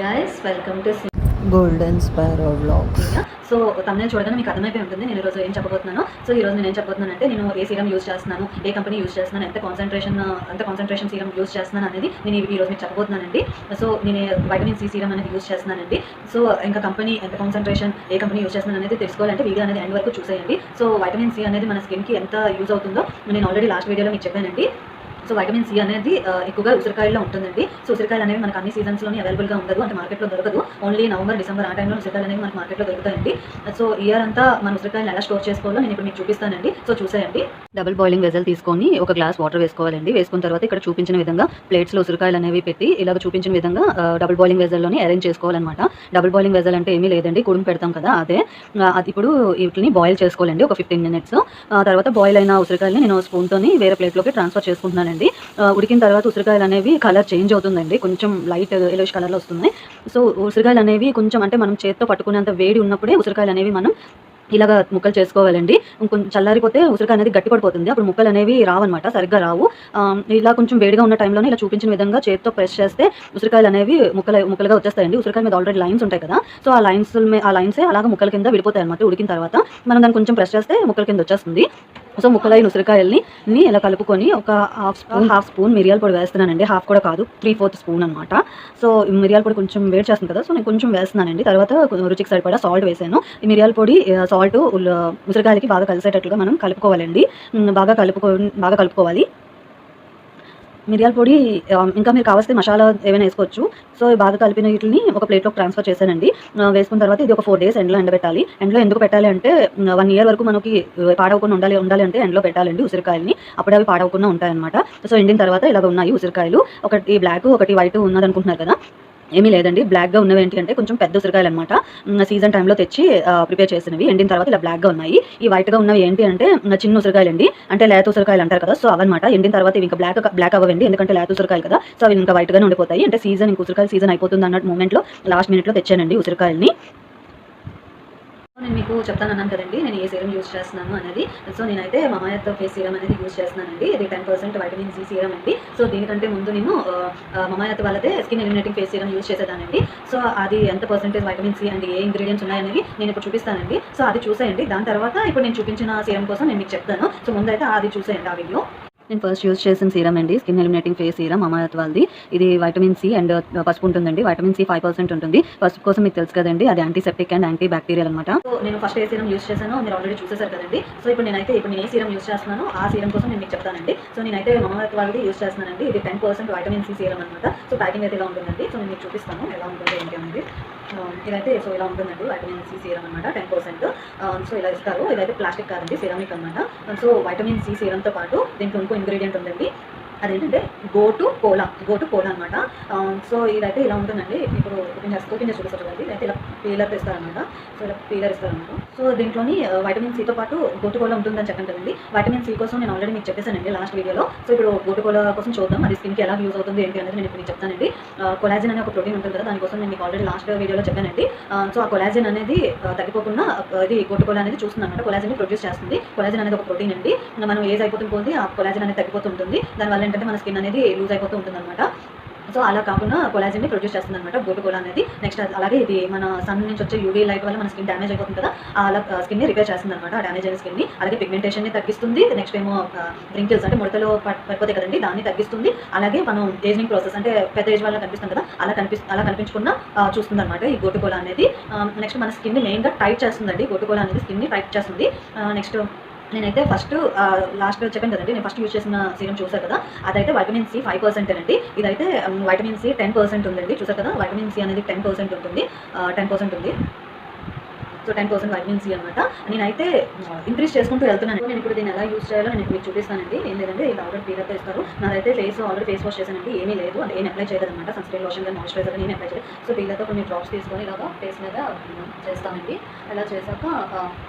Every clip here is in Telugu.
guys, welcome to golden sparrow vlogs. So తమిళ చూడగానే మీకు అర్థమైపోయి ఉంటుంది నేను ఈరోజు ఏం చెప్పబోతున్నాను. సో ఈరోజు నేను ఏం చెప్పబోతున్నానంటే నేను ఏ సీరం యూజ్ చేస్తున్నాను, ఏ కంపెనీ యూజ్ చేస్తున్నాను, ఎంత కాన్సన్ట్రేషన్ సీరం యూజ్ చేస్తున్నాను అనేది నేను ఈరోజు మీకు చెప్పబోతున్నానండి. సో నేను వైటమిన్ సి సీరం అనేది యూజ్ చేస్తున్నానండి. సో ఇంకా కంపెనీ ఎంత కాన్సన్ట్రేషన్, ఏ కంపెనీ యూజ్ చేస్తున్నాను అనేది తెలుసుకోవాలంటే వీడియో అనేది ఎండ్ వరకు చూసేయండి. సో వైటమిన్ సి అనేది మన స్కిన్కి ఎంత యూజ్ అవుతుందో నేను ఆల్రెడీ లాస్ట్ వీడియోలో మీకు చెప్పానండి. సో వైటమిన్ సి అనేది ఎక్కువగా ఉసిరికాయల్లో ఉంటుందండి. సో ఉసిరికాయలు అనేవి మనకు అన్ని సీజన్స్లోనే అవైలబుల్గా ఉండదు, అంటే మార్కెట్లో దొరకదు. ఓన్లీ నవంబర్, డిసెంబర్ ఆ టైంలో ఉసిరికాయలు అనేవి మనకు మార్కెట్లో దొరుకుతాయండి. సో ఇయర్ అంతా మన ఉసిరికాయలు ఎలా స్టోర్ చేసుకోవాలో నేను ఇప్పుడు మీకు చూపిస్తానండి. సో చూసేయండి. డబుల్ బాయిలింగ్ వెజల్ తీసుకొని ఒక గ్లాస్ వాటర్ వేసుకోవాలండి. వేసుకున్న తర్వాత ఇక్కడ చూపించిన విధంగా ప్లేట్స్లో ఉసిరికాయలు అనేవి పెట్టి ఇలాగ చూపించిన విధంగా డబుల్ బాయిలింగ్ వెజల్లోనే అరేంజ్ చేసుకోవాలన్నమాట. డబుల్ బాయిలింగ్ వెజల్ అంటే ఏమీ లేదండి, కుడుము పెడతాం కదా అదే. అది ఇప్పుడు వీటిని బాయిల్ చేసుకోవాలండి ఒక 15 minutes. తర్వాత బాయిల్ అయిన ఉసిరికాయలని నేను స్పూన్తోని వేరే ప్లేట్లోకి ట్రాన్స్ఫర్ చేసుకుంటున్నానండి. ఉడికిన తర్వాత ఉసిరికాయలు అనేవి కలర్ చేంజ్ అవుతుందండి, కొంచెం లైట్ ఎలోష్ కలర్లో వస్తుంది. సో ఉసిరికాయలు అనేవి కొంచెం అంటే మనం చేత్తో పట్టుకునేంత వేడి ఉన్నప్పుడే ఉసిరికాయలు అనేవి మనం ఇలాగ ముక్కలు చేసుకోవాలండి. కొంచెం చల్లారిపోతే ఉసిరికాయ అనేది గట్టి పడిపోతుంది, అప్పుడు ముక్కలు అనేవి రావన్నమాట, సరిగ్గా రావు. ఇలా కొంచెం వేడిగా ఉన్న టైంలోనే ఇలా చూపించిన విధంగా చేత్తో ప్రెస్ చేస్తే ఉసిరికాయలు అనేవి ముక్కలుగా వచ్చేస్తాయండి. ఉసిరికాయ మీద ఆల్రెడీ లైన్స్ ఉంటాయి కదా, సో ఆ లైన్సే అలాగ ముక్కల కింద విడిపోతాయి అనమాట. ఉడికిన తర్వాత మనం దాన్ని కొంచెం ప్రెస్ చేస్తే ముక్కల కింద వచ్చేస్తుంది. సో ముక్కలైన ఉసిరికాయల్ని ఇలా కలుపుకొని ఒక హాఫ్ స్పూన్ మిరియాల పొడి వేస్తున్నానండి. హాఫ్ కూడా కాదు, 3/4 స్పూన్ అనమాట. సో మిరియాల పొడి కొంచెం వేడి చేస్తుంది కదా, సో నేను కొంచెం వేస్తున్నానండి. తర్వాత రుచికి సరిపడా సాల్ట్ వేసాను. ఈ మిరియాల పొడి, సాల్ట్ ఉసిరికాయలకి బాగా కలిసేటట్లుగా మనం కలుపుకోవాలండి. బాగా కలుపుకోవాలి. మిరియాల పొడి ఇంకా మీరు కావాల్సిన మసాలా ఏమైనా వేసుకోవచ్చు. సో బాగా కలిపిన వీటిని ఒక ప్లేట్లోకి ట్రాన్స్ఫర్ చేశానండి. వేసుకున్న తర్వాత ఇది ఒక 4 days ఎండలో ఎండబెట్టాలి. ఎండలో ఎందుకు పెట్టాలి అంటే 1 year వరకు మనకి పాడవకుండా ఉండాలి అంటే ఎండలో పెట్టాలండి ఉసిరికాయలని, అప్పుడే అవి పాడవకుండా ఉంటాయన్నమాట. సో ఎండిన తర్వాత ఇలాగ ఉన్నాయి ఉసిరికాయలు. ఒకటి బ్లాక్, ఒకటి వైట్ ఉన్నదనుకుంటున్నారు కదా, ఏమీ లేదండి. బ్లాక్గా ఉన్నవి ఏంటి అంటే కొంచెం పెద్ద ఉసిరికాయలు అనమాట, సీజన్ టైంలో తెచ్చి ప్రిపేర్ చేసినవి. ఎండిన తర్వాత ఇలా బ్లాక్గా ఉన్నాయి. ఈ వైట్గా ఉన్నవి ఏంటి అంటే చిన్న ఉసిరికాయలు అండి, అంటే లేత ఉసిరికాయలు అంటారు కదా, సో అవన్నమాట. ఎండిన తర్వాత ఇవి ఇంకా బ్లాక్ అవ్వండి, ఎందుకంటే లేత ఉసిరికాయలు కదా, సో అవి ఇంకా వైట్గానే ఉండిపోతాయి. అంటే ఉసిరికాయలు సీజన్ అయిపోతుంది అన్నట్టు మూమెంట్లో లాస్ట్ మినిట్లో తెచ్చానండి ఉసిరికాయలని. నేను మీకు చెప్తాను కదండి నేను ఏ సీరం యూజ్ చేస్తున్నాను అనేది. సో నేనైతే మమాయత్ ఫేస్ సీరం అనేది యూజ్ చేస్తున్నానండి. ఇది 10% వైటమిన్ సి సీరం అండి. సో దీనికంటే ముందు నేను మమాయత్ వాళ్ళదే skin eliminating face serum use చేసేదానండి. సో అది ఎంత పర్సెంటేజ్ వైటమిన్ సి అండ్ ఏ ఇంగ్రీడియంట్స్ ఉన్నాయనేవి నేను ఇప్పుడు చూపిస్తానండి. సో అది చూసేయండి. దాని తర్వాత ఇప్పుడు నేను చూపించిన సీరం కోసం నేను మీకు చెప్తాను. సో ముందైతే అది చూసేయండి ఆ వీడియో. నేను ఫస్ట్ యూజ్ చేసిన సీరం అండి, స్కిన్ ఎలిమినేటింగ్ ఫేస్ సీరం మమాయత్ వాళ్ళది. ఇది వైటమిన్ సి అండ్ పసుపు ఉంటుందండి. వైటమిన్ సి 5% ఉంటుంది. పసుపు కోసం మీకు తెలుసు కదండి, అది యాంటీసెప్టిక్ అండ్ యాంటీ బ్యాక్టీరియల్ అనమాట. సో నేను ఫస్ట్ ఏ సీరం యూజ్ చేశానో మీరు ఆల్రెడీ చూసేసారు కదండి. సో ఇప్పుడు నేను ఏ సీరం యూజ్ చేస్తున్నానో ఆ సీరం కోసం నేను మీకు చెప్తానండి. సో నేనైతే మమాయత్ వాళ్ళది యూజ్ చేస్తున్నానండి. ఇది 10% వైటమిన్ సి సీరం అనమాట. సో ప్యాకింగ్ అయితే ఇలా ఉంటుందండి. సో నేను మీకు చూపిస్తాను ఎలా ఉంటుంది ఏంటి అనేది. ఇదైతే సో ఇలా ఉంటుందండి వైటమిన్ సి సీరం అనమాట, 10%. సో ఇలా ఇస్తారు. ఇదైతే ప్లాస్టిక్ కాదండి, సిరామిక్ అనమాట. సో వైటమిన్ సి సీరంతో పాటు దీంట్లో ఇంకో ఇంగ్రీడియంట్ ఉందండి, అదేంటంటే గో టు కోలా అనమాట. సో ఇదైతే ఇలా ఉంటుందండి. ఇప్పుడు ఓపెన్ చేసి చూపిస్తారు కదండి, ఇదైతే ఇలా పీలర్ ఇస్తారనమాట. సో ఇలా పీలర్ ఇస్తారనమాట. సో దీంట్లోని వైటమిన్ సితో పాటు గోటు కోలా ఉంటుందని చెప్పాను కదండి. వైటమిన్ సి కోసం నేను ఆల్రెడీ మీకు చెప్పేసానండి లాస్ట్ వీడియోలో. సో ఇప్పుడు గోటు కోలా కోసం చూద్దాం, అది స్కిన్కి ఎలా యూజ్ అవుతుంది ఏంటి అనేది నేను ఇప్పుడు మీకు చెప్తానండి. కొలాజిన్ అనే ఒక ప్రోటీన్ ఉంటుంది కదా, దానికోసం నేను మీకు ఆల్రెడీ లాస్ట్ వీడియోలో చెప్పానండి. సో ఆ కొలాజిన్ అనేది తగ్గిపోకుండా ఇది గోటు కోలా అనేది చూస్తుంది అనమాట. కొలాజిన్ ప్రొడ్యూస్ చేస్తుంది. కొలాజిన్ అనేది ఒక ప్రోటీన్ అండి. మనం ఏజ్ అయిపోతుంది పోతే ఆ కొలాజిన్ అనేది తగ్గిపోతుంటుంది. దానివల్ల ఏంటంటే మన స్కిన్ అనేది లూజ్ అయిపోతూ ఉంటుంది అనమాట. సో అలా కాకుండా కొలాజిన్ని ప్రొడ్యూస్ చేస్తుంది అనమాట గోటు కోలా అనేది. నెక్స్ట్ అలాగే ఇది మన సన్ నుంచి వచ్చే యూవీ లైట్ వల్ల మన స్కిన్ డ్యామేజ్ అయిపోతుంది కదా, అలా స్కిన్ని రిపేర్ చేస్తుంది అనమాట, ఆ డ్యామేజ్ అయిన స్కిన్ని. అలాగే పిగ్మెంటేషన్ని తగ్గిస్తుంది. నెక్స్ట్ ఏమో రింకిల్స్ అంటే ముడతలో పడిపోతాయి కదండి, దాన్ని తగ్గిస్తుంది. అలాగే మనం ఏజింగ్ ప్రాసెస్ అంటే పెద్ద ఏజ్ వల్ల కనిపిస్తుంది కదా, అలా కనిపించకుండా చూస్తుంది అనమాట ఈ గోటు కోలా అనేది. నెక్స్ట్ మన స్కిన్ని మెయిన్గా టైట్ చేస్తుందండి గోటు కోలా అనేది, స్కిన్ని టైట్ చేస్తుంది. నెక్స్ట్ నేనైతే ఫస్ట్ లాస్ట్ చెప్పాను కదండి, నేను ఫస్ట్ యూజ్ చేసిన సీరం చూసారు కదా, అదైతే వైటమిన్ సి 5% అండి. ఇదైతే వైటమిన్ సి 10% ఉందండి. చూసారు కదా, వైటమిన్ సి అనేది 10% ఉంటుంది. 10% ఉంది. సో 10% వైటమిన్ సి అనమాట. నేనైతే ఇంక్రీజ్ చేసుకుంటూ వెళ్తున్నాను. నేను ఇప్పుడు దీన్ని ఎలా యూజ్ చేయాలో నేను మీకు చూపిస్తానండి. ఏం లేదంటే ఇది ఆల్రెడీ పీలర్తో ఇస్తారు. నాదైతే ఆల్రెడీ ఫేస్ వాష్ చేశానండి, ఏమీ లేదు, అంటే ఏం అప్లై చేయలేదు అనమాట. సన్స్క్రీన్ లోషన్ కానీ మాయిశ్చరైజర్ నేను అప్లై చేయలేదు. సో పీలర్తో కొన్ని డ్రాప్స్ తీసుకొని ఇలాగా ఫేస్ మీద చేస్తామండి. అలా చేశాక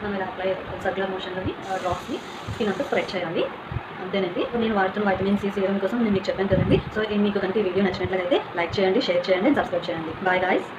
మనం ఇలా అప్లై సర్క్యులర్ మోషన్లోని డ్రాప్స్ని స్కిన్ అంతా స్ప్రెడ్ చేయాలి. అంతేనండి. నేను వాడుతున్న వైటమిన్ సి సీరం కోసం నేను మీకు చెప్పాను కదండి. సో మీకు కనుక ఈ వీడియో నచ్చినట్లయితే లైక్ చేయండి, షేర్ చేయండి, సబ్స్క్రైబ్ చేయండి. Bye guys.